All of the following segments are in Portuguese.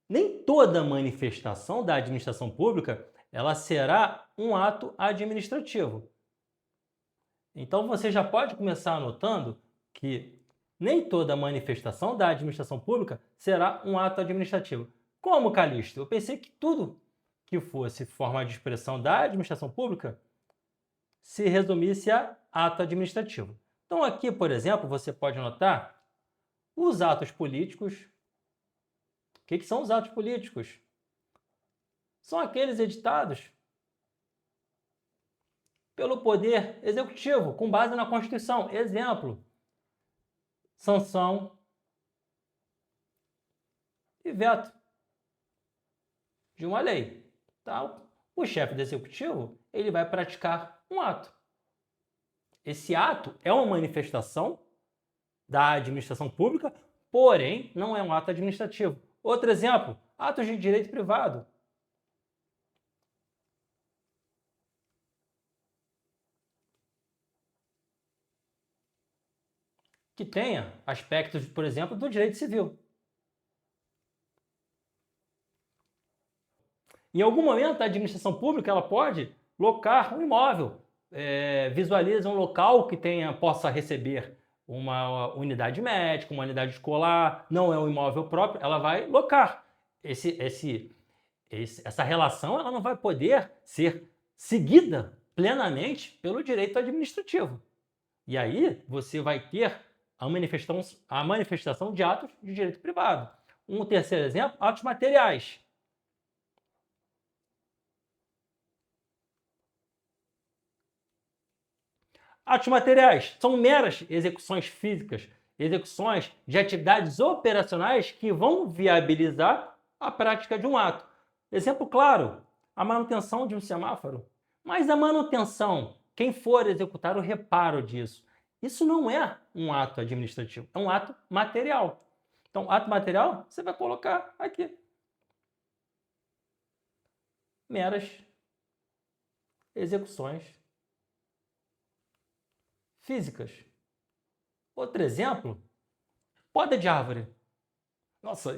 Nem toda manifestação da administração pública ela será um ato administrativo. Então você já pode começar anotando que nem toda manifestação da administração pública será um ato administrativo. Como, Calixto? Eu pensei que tudo que fosse forma de expressão da administração pública se resumisse a ato administrativo. Então aqui, por exemplo, você pode anotar os atos políticos. O que são os atos políticos? São aqueles editados pelo Poder Executivo, com base na Constituição. Exemplo, sanção e veto de uma lei. Tá? O chefe do Executivo ele vai praticar um ato. Esse ato é uma manifestação da administração pública, porém não é um ato administrativo. Outro exemplo, atos de direito privado. Que tenha aspectos, por exemplo, do direito civil. Em algum momento, a administração pública ela pode locar um imóvel, visualiza um local que possa receber uma unidade médica, uma unidade escolar, não é um imóvel próprio, ela vai locar. Essa relação ela não vai poder ser seguida plenamente pelo direito administrativo. E aí você vai ter a manifestação de atos de direito privado. Um terceiro exemplo, atos materiais. Atos materiais são meras execuções físicas, execuções de atividades operacionais que vão viabilizar a prática de um ato. Exemplo claro, a manutenção de um semáforo. Mas a manutenção, quem for executar o reparo disso, isso não é um ato administrativo, é um ato material. Então, ato material, você vai colocar aqui. Meras execuções físicas. Outro exemplo, poda de árvore. Nossa,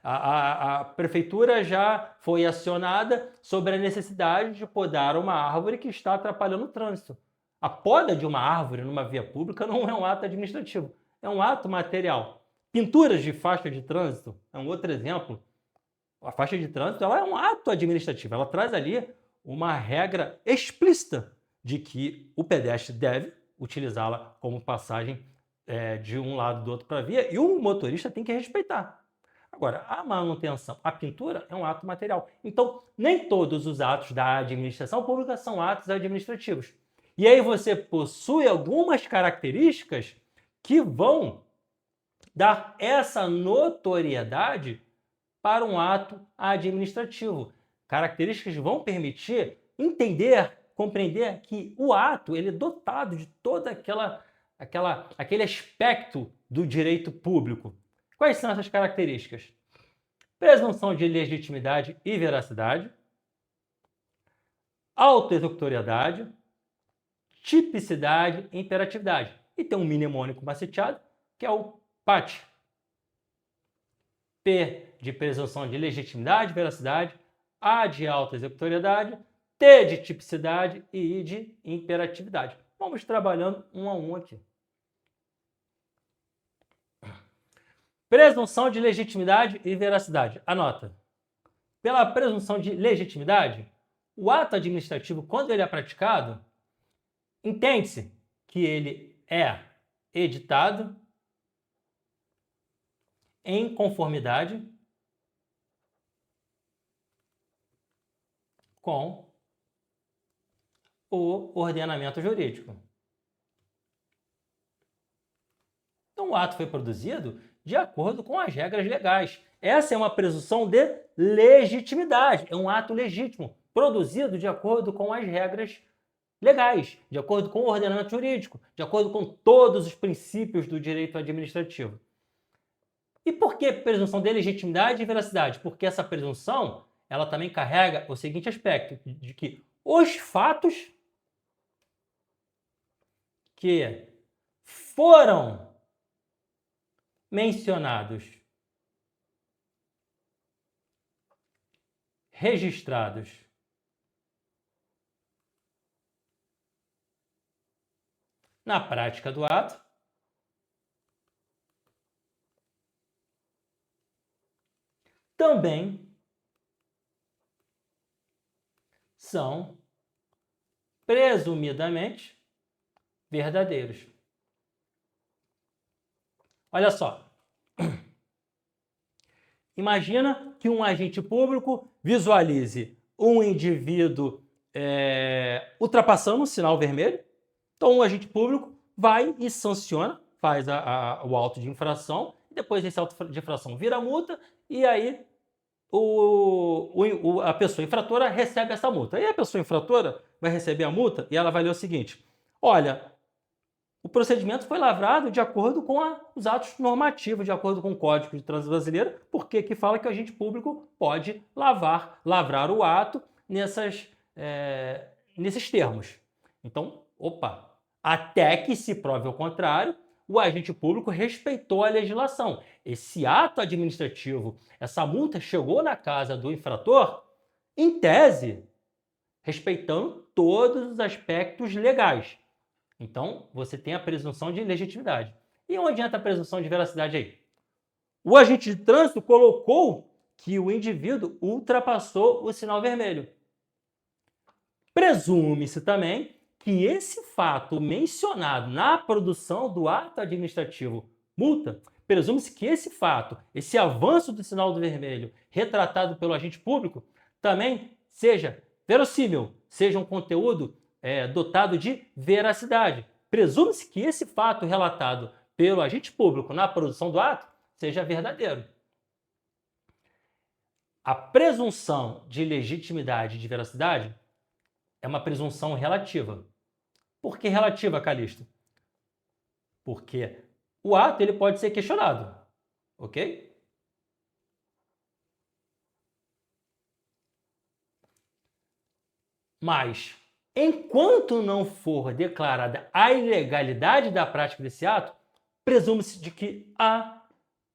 a prefeitura já foi acionada sobre a necessidade de podar uma árvore que está atrapalhando o trânsito. A poda de uma árvore numa via pública não é um ato administrativo, é um ato material. Pinturas de faixa de trânsito é um outro exemplo. A faixa de trânsito ela é um ato administrativo, ela traz ali uma regra explícita de que o pedestre deve utilizá-la como passagem de um lado do outro para a via e o motorista tem que respeitar. Agora, a manutenção, a pintura é um ato material. Então, nem todos os atos da administração pública são atos administrativos. E aí você possui algumas características que vão dar essa notoriedade para um ato administrativo. Características que vão permitir entender, compreender que o ato ele é dotado de toda aquele aspecto do direito público. Quais são essas características? Presunção de legitimidade e veracidade, autoexecutoriedade, tipicidade e imperatividade. E tem um mnemônico maceteado, que é o PAT. P de presunção de legitimidade e veracidade, A de autoexecutoriedade, T de tipicidade e I de imperatividade. Vamos trabalhando um a um aqui. Presunção de legitimidade e veracidade. Anota. Pela presunção de legitimidade, o ato administrativo, quando ele é praticado, entende-se que ele é editado em conformidade com o ordenamento jurídico. Então, o ato foi produzido de acordo com as regras legais. Essa é uma presunção de legitimidade. É um ato legítimo, produzido de acordo com as regras legais, de acordo com o ordenamento jurídico, de acordo com todos os princípios do direito administrativo. E por que presunção de legitimidade e veracidade? Porque essa presunção ela também carrega o seguinte aspecto, de que os fatos que foram mencionados registrados. Na prática do ato, também são presumidamente verdadeiros. Olha só. Imagina que um agente público visualize um indivíduo ultrapassando o sinal vermelho. Então, o agente público vai e sanciona, faz o auto de infração, depois esse auto de infração vira multa, e aí a pessoa infratora recebe essa multa. E a pessoa infratora vai receber a multa e ela vai ler o seguinte: olha, o procedimento foi lavrado de acordo com os atos normativos, de acordo com o Código de Trânsito Brasileiro, porque que fala que o agente público pode lavrar o ato nesses termos. Então, até que se prove o contrário, o agente público respeitou a legislação. Esse ato administrativo, essa multa chegou na casa do infrator, em tese, respeitando todos os aspectos legais. Então, você tem a presunção de legitimidade. E onde entra a presunção de veracidade aí? O agente de trânsito colocou que o indivíduo ultrapassou o sinal vermelho. Presume-se também que esse fato mencionado na produção do ato administrativo multa, presume-se que esse fato, esse avanço do sinal do vermelho retratado pelo agente público, também seja verossímil, seja um conteúdo dotado de veracidade. Presume-se que esse fato relatado pelo agente público na produção do ato seja verdadeiro. A presunção de legitimidade e de veracidade é uma presunção relativa. Por que relativa, Calixto? Porque o ato ele pode ser questionado, ok? Mas, enquanto não for declarada a ilegalidade da prática desse ato, presume-se de que há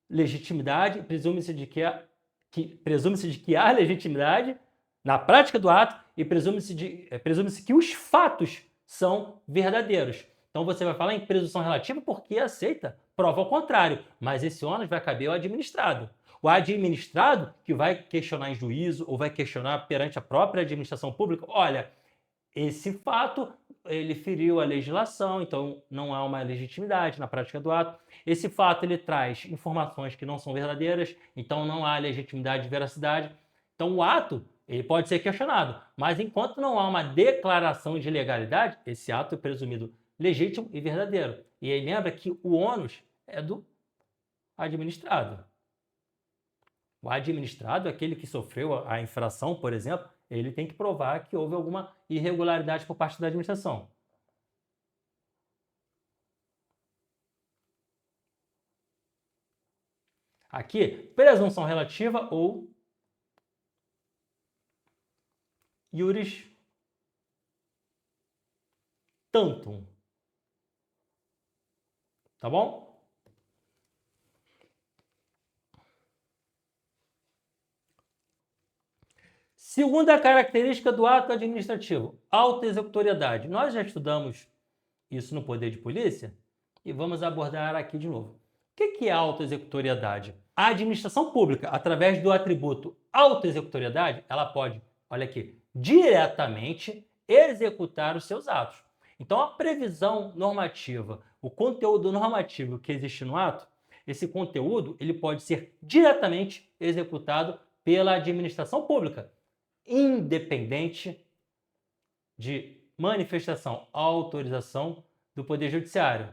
legitimidade, presume-se de que há legitimidade na prática do ato e presume-se que os fatos são verdadeiros. Então você vai falar em presunção relativa porque aceita prova ao contrário, mas esse ônus vai caber ao administrado. O administrado que vai questionar em juízo ou vai questionar perante a própria administração pública, olha, esse fato ele feriu a legislação, então não há uma legitimidade na prática do ato. Esse fato ele traz informações que não são verdadeiras, então não há legitimidade e veracidade. Então o ato ele pode ser questionado, mas enquanto não há uma declaração de legalidade, esse ato é presumido legítimo e verdadeiro. E aí lembra que o ônus é do administrado. O administrado, aquele que sofreu a infração, por exemplo, ele tem que provar que houve alguma irregularidade por parte da administração. Aqui, presunção relativa ou iuris tantum. Tá bom? Segunda característica do ato administrativo, autoexecutoriedade. Nós já estudamos isso no poder de polícia e vamos abordar aqui de novo. O que é autoexecutoriedade? A administração pública, através do atributo autoexecutoriedade, ela pode, olha aqui, diretamente executar os seus atos. Então, a previsão normativa, o conteúdo normativo que existe no ato, esse conteúdo ele pode ser diretamente executado pela administração pública, independente de manifestação, autorização do Poder Judiciário.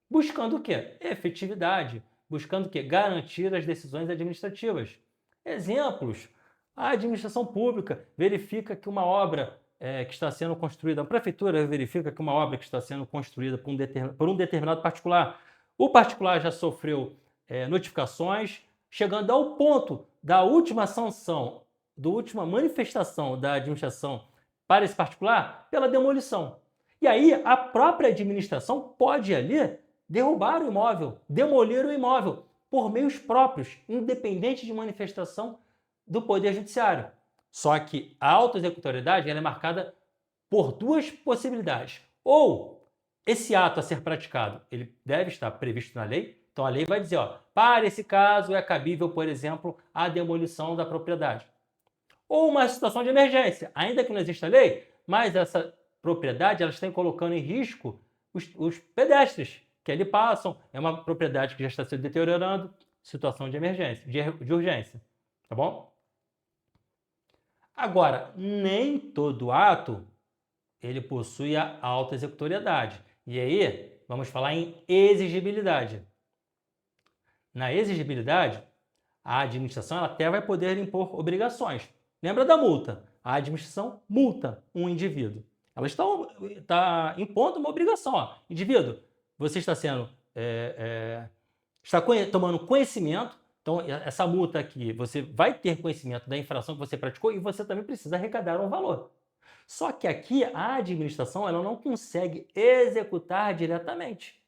Buscando o quê? Efetividade. Buscando o quê? Garantir as decisões administrativas. Exemplos. A administração pública verifica que uma obra que está sendo construída, a prefeitura verifica que uma obra que está sendo construída por um determinado particular, o particular já sofreu notificações, chegando ao ponto da última sanção, da última manifestação da administração para esse particular pela demolição. E aí a própria administração pode ali derrubar o imóvel, demolir o imóvel por meios próprios, independente de manifestação do Poder Judiciário. Só que a auto-executoriedade ela é marcada por duas possibilidades. Ou esse ato a ser praticado, ele deve estar previsto na lei. Então a lei vai dizer, ó, para esse caso é cabível, por exemplo, a demolição da propriedade. Ou uma situação de emergência, ainda que não exista lei, mas essa propriedade ela está colocando em risco os pedestres que ali passam, é uma propriedade que já está se deteriorando, situação de emergência, de urgência, tá bom? Agora, nem todo ato ele possui a auto-executoriedade. E aí, vamos falar em exigibilidade. Na exigibilidade, a administração ela até vai poder impor obrigações. Lembra da multa? A administração multa um indivíduo. Ela está impondo uma obrigação. Ó. Indivíduo, você está sendo tomando conhecimento. Então, essa multa aqui, você vai ter conhecimento da infração que você praticou e você também precisa arrecadar um valor. Só que aqui a administração ela não consegue executar diretamente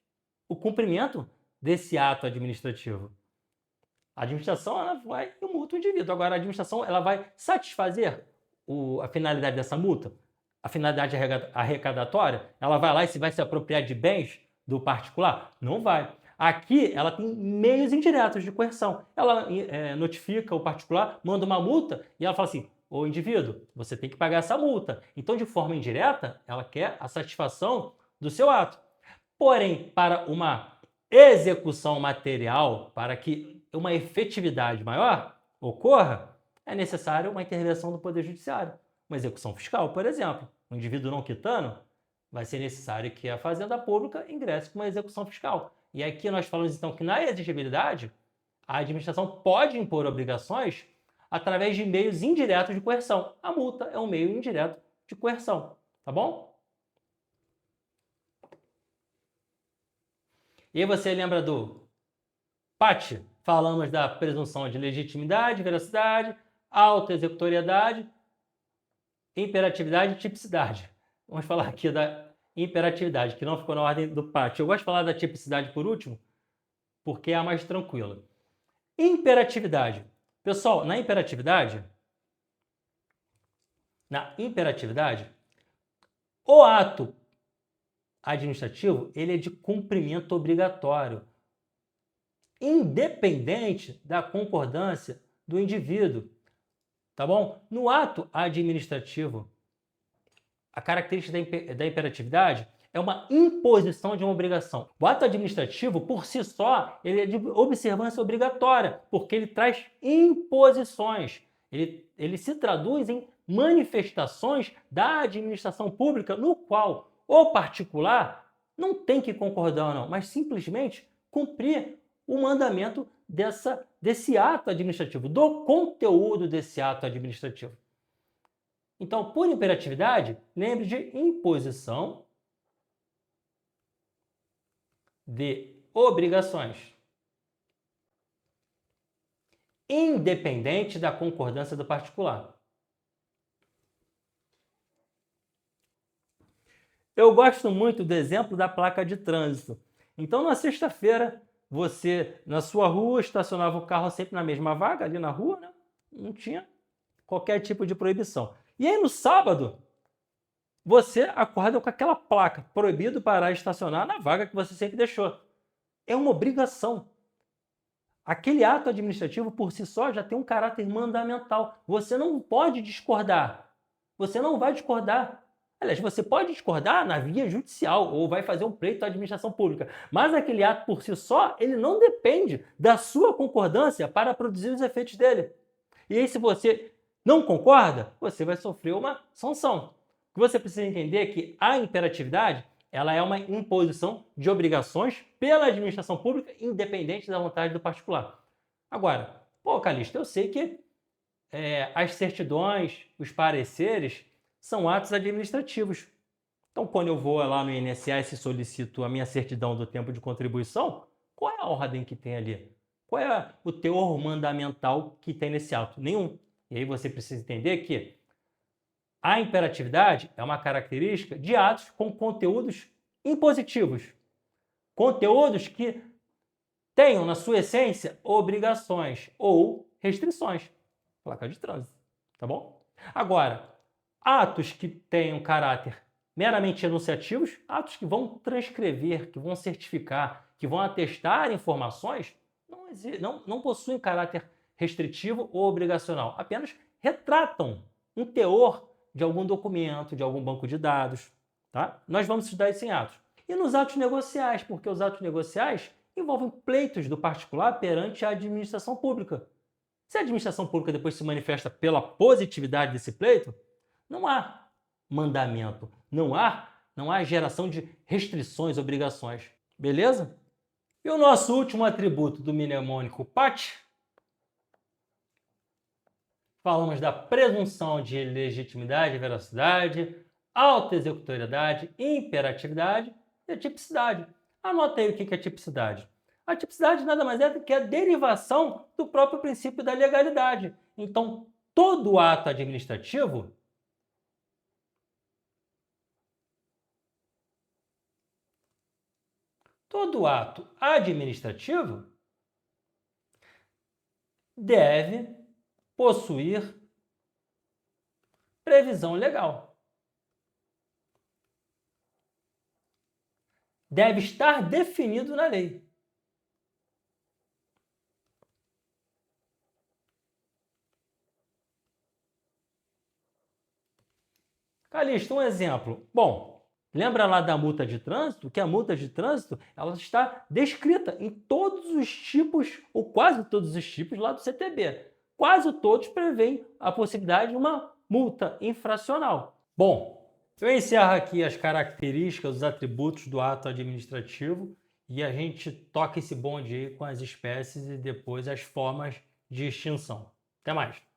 o cumprimento desse ato administrativo. A administração ela vai e multa o indivíduo. Agora, a administração ela vai satisfazer a finalidade dessa multa, a finalidade arrecadatória, ela vai lá e vai se apropriar de bens do particular? Não vai. Aqui, ela tem meios indiretos de coerção. Ela notifica o particular, manda uma multa e ela fala assim, ô indivíduo, você tem que pagar essa multa. Então, de forma indireta, ela quer a satisfação do seu ato. Porém, para uma execução material, para que uma efetividade maior ocorra, é necessário uma intervenção do Poder Judiciário. Uma execução fiscal, por exemplo. Um indivíduo não quitando, vai ser necessário que a Fazenda Pública ingresse com uma execução fiscal. E aqui nós falamos então que na exigibilidade, a administração pode impor obrigações através de meios indiretos de coerção. A multa é um meio indireto de coerção, tá bom? E aí você lembra do PAT? Falamos da presunção de legitimidade, veracidade, auto-executoriedade, imperatividade e tipicidade. Vamos falar aqui da imperatividade, que não ficou na ordem do PAT. Eu gosto de falar da tipicidade por último, porque é a mais tranquila. Imperatividade. Pessoal, na imperatividade, o ato administrativo ele é de cumprimento obrigatório, independente da concordância do indivíduo, tá bom? No ato administrativo, a característica da imperatividade é uma imposição de uma obrigação. O ato administrativo, por si só, ele é de observância obrigatória, porque ele traz imposições. Ele se traduz em manifestações da administração pública, no qual o particular não tem que concordar ou não, mas simplesmente cumprir o mandamento desse ato administrativo, do conteúdo desse ato administrativo. Então, por imperatividade, lembre de imposição de obrigações, independente da concordância do particular. Eu gosto muito do exemplo da placa de trânsito. Então, na sexta-feira, você, na sua rua, estacionava o carro sempre na mesma vaga, ali na rua, né? Não tinha qualquer tipo de proibição. E aí, no sábado, você acorda com aquela placa, proibido parar e estacionar na vaga que você sempre deixou. É uma obrigação. Aquele ato administrativo, por si só, já tem um caráter mandamental. Você não pode discordar. Você não vai discordar. Aliás, você pode discordar na via judicial ou vai fazer um pleito à administração pública. Mas aquele ato, por si só, ele não depende da sua concordância para produzir os efeitos dele. E aí, se você não concorda, você vai sofrer uma sanção. O que você precisa entender é que a imperatividade ela é uma imposição de obrigações pela administração pública, independente da vontade do particular. Agora, Calixto, eu sei que as certidões, os pareceres, são atos administrativos. Então, quando eu vou lá no INSS e solicito a minha certidão do tempo de contribuição, qual é a ordem que tem ali? Qual é o teor mandamental que tem nesse ato? Nenhum. E aí você precisa entender que a imperatividade é uma característica de atos com conteúdos impositivos. Conteúdos que tenham, na sua essência, obrigações ou restrições. Placa de trânsito, tá bom? Agora, atos que tenham caráter meramente enunciativos, atos que vão transcrever, que vão certificar, que vão atestar informações, não possuem caráter restritivo ou obrigacional, apenas retratam um teor de algum documento, de algum banco de dados. Tá? Nós vamos estudar isso em atos. E nos atos negociais, porque os atos negociais envolvem pleitos do particular perante a administração pública. Se a administração pública depois se manifesta pela positividade desse pleito, não há mandamento, não há geração de restrições, obrigações. Beleza? E o nosso último atributo do mnemônico PAT, falamos da presunção de legitimidade e veracidade, autoexecutoriedade, imperatividade e a tipicidade. Anota aí o que é tipicidade. A tipicidade nada mais é do que a derivação do próprio princípio da legalidade. Então, todo ato administrativo deve possuir previsão legal. Deve estar definido na lei. Calixto, um exemplo. Bom, lembra lá da multa de trânsito? Que a multa de trânsito ela está descrita em todos os tipos, ou quase todos os tipos lá do CTB. Quase todos prevêem a possibilidade de uma multa infracional. Bom, eu encerro aqui as características, os atributos do ato administrativo e a gente toca esse bonde aí com as espécies e depois as formas de extinção. Até mais!